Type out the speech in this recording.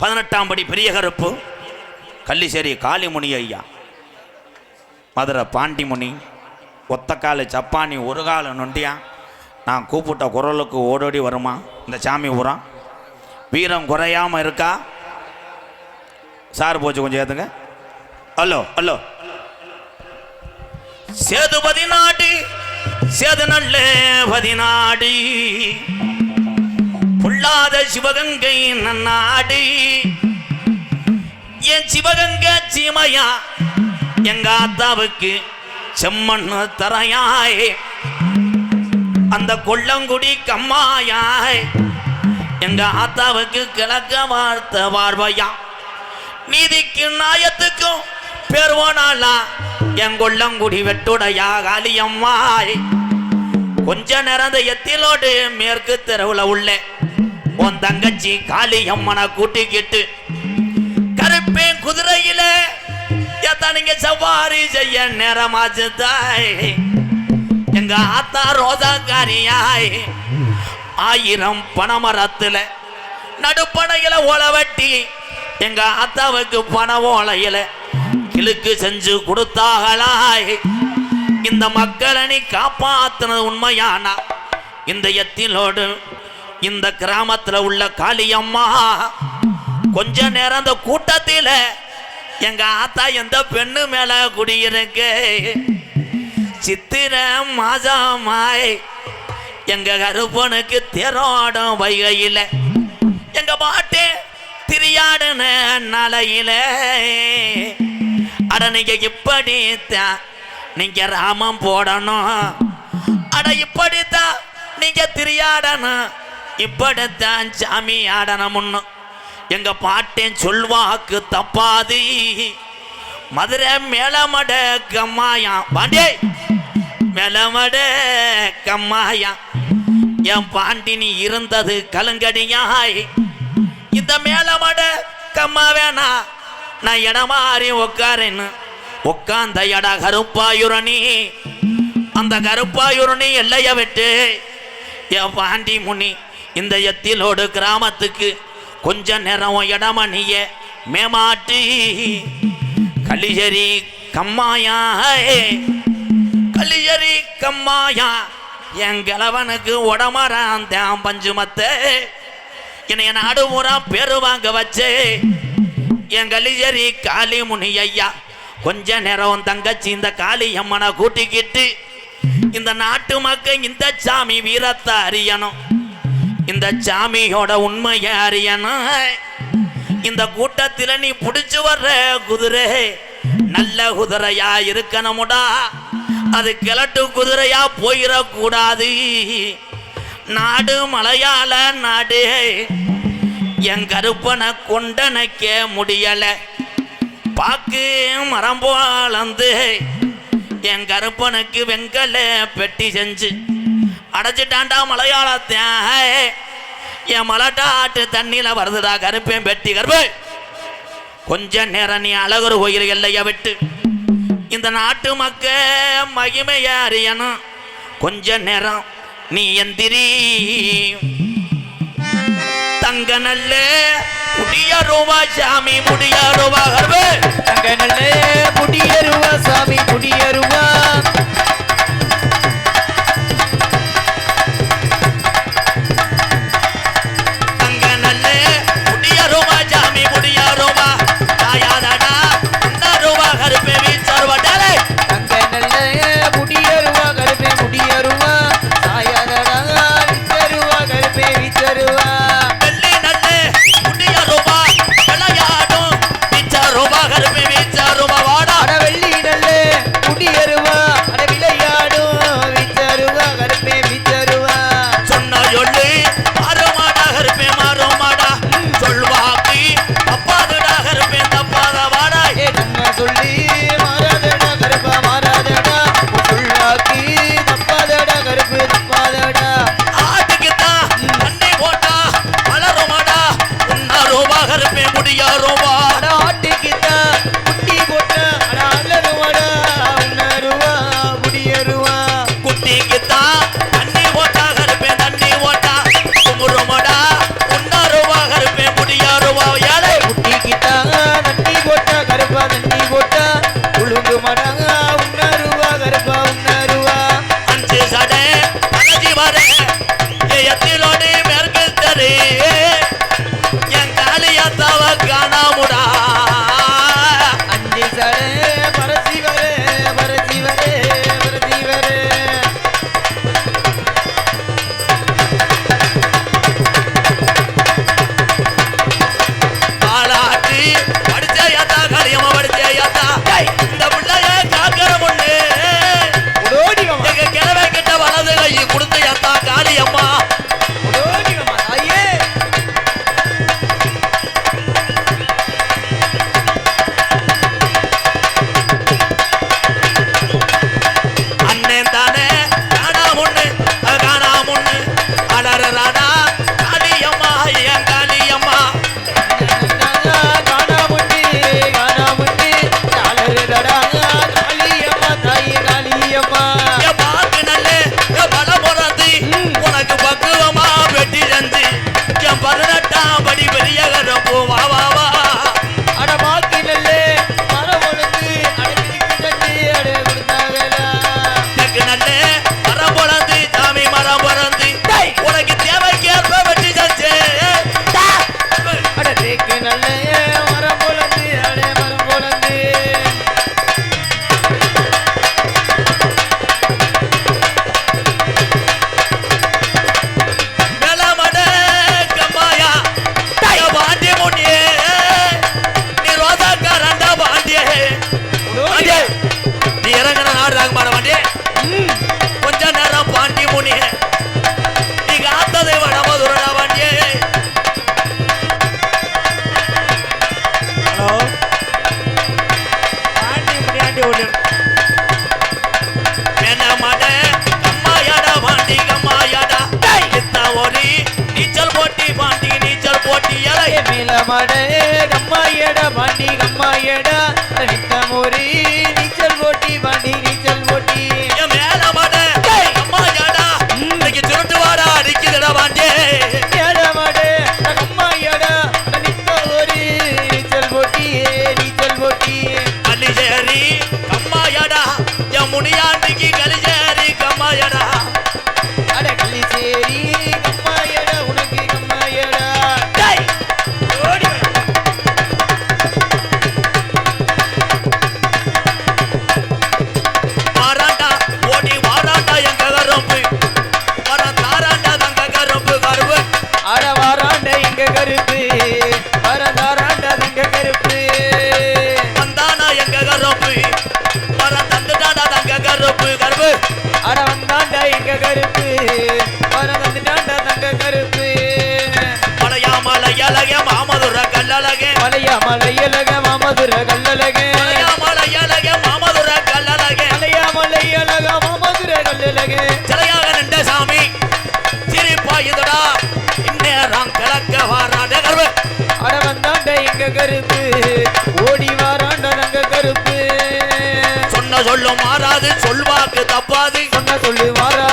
18ஆம் படி பெரிய கருப்பு, கள்ளிசேரி காளிமுனி ஐயா, மதுரை பாண்டிமுனி, ஒத்தக்கால சப்பானி, ஒரு கால நொண்டியா. நான் கூப்பிட்ட குரலுக்கு ஓடோடி வருமா இந்த சாமி ஊரா? வீரம் குறையாமல் இருக்கா? சார் போச்சு, கொஞ்சம் ஏற்றுங்க. Hello hello. சேதுபதி நாடு, சேது நல்ல பதினாடு, பொல்லாத சிவகங்கை நன்னாடு. என் சிவகங்கை சீமையா எங்க ஆத்தாவுக்கு செம்மண்ணு தரையாய், அந்த கொள்ளங்குடி கம்மாயாய் எங்க ஆத்தாவுக்கு கிழக்க வார்த்த பார்வையா. நீதிக்கு நாயத்துக்கும் பேர்வானாலா என் கொள்ளங்குடி வெட்டுடையா காளியம்மாய். கொஞ்ச நேரம் எத்திலோடு மேற்கு தெருவுல உள்ள உன் தங்கச்சி காளியம்மனை கூட்டிக்கிட்டு கருப்பே குதிரையில நீங்க சவாரி செய்ய நேரமாச்சு தாய். எங்க ஆத்தா ரோதாக்காரியாய் 1000 பனைமரத்துல நடுப்பனையில ஓலவட்டி எங்க ஆத்தாவுக்கு பண ஓலையில கிழக்கு செஞ்சு கொடுத்தாகளாய். இந்த மக்களை நீ காப்பாத்துனது உண்மையானா இந்த எத்திலோடு இந்த கிராமத்துல உள்ள காளியம்மா கொஞ்ச நேரம் அந்த கூட்டத்தில எங்க ஆத்தா எந்த பெண்ணு மேல குடியிருக்கு. சித்திர மாசமாய் எங்க கருப்பனுக்கு தேரோடும் வைகையில எங்க பாட்டு திரியாடுன நாளையில. அட நீங்க இப்படித்தான் நீங்க ராமம் போடணும், அட இப்படித்தான் நீங்க திரியாடணும், இப்படித்தான் சாமி ஆடணும். எங்க பாட்டேன் சொல்வாக்கு தப்பாது. மதுரை மேலமட கம்மாயா பாண்டே, மேலமட கம்மாயா என் பாண்டினி இருந்தது கலங்கடியாய். இந்த மேலமட கம்மா வேணா நான் இடமாறி உக்காரேன்னு உக்காந்த இட கருப்பாயுரணி. அந்த கருப்பாயுரணி எல்லைய விட்டு என் பாண்டி முனி இந்த எத்திலோடு கிராமத்துக்கு கொஞ்ச நேரம் இடமணிய மேமாட்டி. கள்ளிசேரி கம்மாயா, கள்ளிசேரி கம்மாயா என் கிழவனுக்கு உடமரான் தேம் பஞ்சுமத்தை என்னைய நாடு பூரா பேரு வாங்க வச்சு. என் கள்ளிசேரி காளிமுனி ஐயா கொஞ்ச நேரம் தங்கச்சி இந்த காளியம்மனை கூட்டிக்கிட்டு இந்த நாட்டு மக்கள் இந்த சாமி வீரத்தை அறியணும், இந்த சாமியோட உண்மையை அறியணும். இந்த கூட்டத்தில் நீ பிடிச்சு வர்ற குதிரை நல்ல குதிரையா இருக்கணும்டா, அது கிழட்டு குதிரையா போயிடக்கூடாது. நாடு மலையாள நாடு, என் கருப்பனை கொண்டனைக்க முடியல. பாக்கு மரம் போலந்து என் கருப்பனுக்கு வெங்கல பெட்டி செஞ்சு அடைச்சிட்டாண்டா மலையாளத்தேன். என் மலட்டாட்டு தண்ணியில வருதுடா கருப்பேன் பெட்டி. கருப்பு கொஞ்ச நேரம் நீ அழகர் கோயில் எல்லைய விட்டு இந்த நாட்டு மக்க மகிமைய அறியணும். கொஞ்ச நேரம் நீ எந்திரி. தங்க நல்ல முடியருவா சாமி முடியருவா. கருப்பு தங்க நல்ல முடியருவா சாமி முடியருவா. வெள்ளி நல்ல முடியருவா மலையாமட கம்மாயடா பாண்டி கம்மாயடா நித்தமோரி நீச்சல் போட்டி பாண்டி நீச்சல் போட்டி என் மேல மட அம்மாயாடா இன்னைக்கு சுருட்டு வாடா அடிக்குதுடா பாண்டே ஏழமட கம்மாயடா நித்தமோரி நீச்சல் போட்டி நீச்சல் போட்டி கலிசேரி கம்மாயாடா என் முனியாண்டிக்கு கலிசேரி கம்மாயாடா அட கள்ளிச்சேரி கம்மாயடா உனக்கு கம்மாயடா டேய் ஓடி வா. வாராண்டா ஓடி வாராண்டா எங்க கரும்பு வர தாராண்டா தங்க கரும்பு கரும்பு அட வாராண்ட இங்க கருப்பு வரந்தாராண்ட தங்க கருப்பு வந்தானா எங்க கரும்பு வர தந்துட்டாடா தங்க கரும்பு கரும்பு அட வந்தாண்ட எங்க கருப்பு வரந்தாண்ட தங்க கருப்பு மலையாமலை அழகே மாமதுர கல்லழகே மலையலக மாமதுர கல்லழகே மலையாமலை அழகே மாமதுர கல்லழகே மலையலக மாமதுர கல்லழகே சிலையாக நின்ற சாமி சிரிப்பாயுதடா இந்நேரம் கிழக்க வாராட கரும்பு அட வந்தாண்ட எங்க கருப்பு ஓடி வாராண்ட தங்க கருப்பு சொன்ன சொல்லும் மாறாது சொல்வாக்கு தப்பாது சொன்ன சொல்லு வாரா